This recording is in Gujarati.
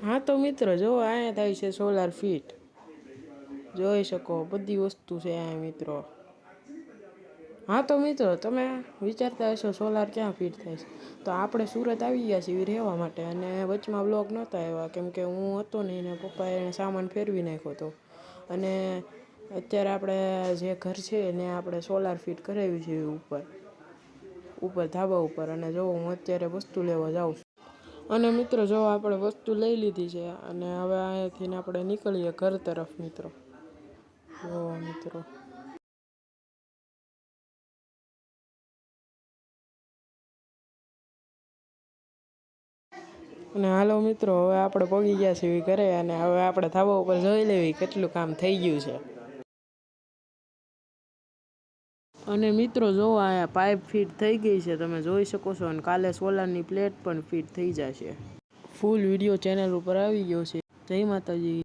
હા તો મિત્રો જો અહીંયા થાય છે સોલાર ફિટ, જોઈ શકો બધી વસ્તુ છે અહીંયા મિત્રો. હા તો મિત્રો તમે વિચારતા હશો સોલાર ક્યાં ફિટ થાય છે, તો આપણે સુરત આવી ગયા છીએ રહેવા માટે, અને વચમાં બ્લોક નહોતા આવ્યા કેમ કે હું હતો નહીં ને પપ્પાએ એને સામાન ફેરવી નાખ્યો હતો. અને અત્યારે આપણે જે ઘર છે એને આપણે સોલાર ફિટ કરાવ્યું છે ઉપર ધાબા ઉપર. અને જો હું અત્યારે વસ્તુ લેવા જાઉં છું. અને મિત્રો જો આપણે વસ્તુ લઈ લીધી છે અને હવે અહીંયાથી આપણે નીકળીએ ઘર તરફ મિત્રો. જો મિત્રો અને હાલો મિત્રો હવે આપણે પગી ગયા છીએ ઘરે, અને હવે આપણે ધાબા ઉપર જોઈ લેવી કેટલું કામ થઈ ગયું છે. અને મિત્રો જો અહીંયા પાઇપ ફિટ થઈ ગઈ છે તમે જોઈ શકો છો, અને કાલે સોલારની પ્લેટ પણ ફિટ થઈ જશે. ફૂલ વિડીયો ચેનલ ઉપર આવી ગયો છે. જય માતાજી.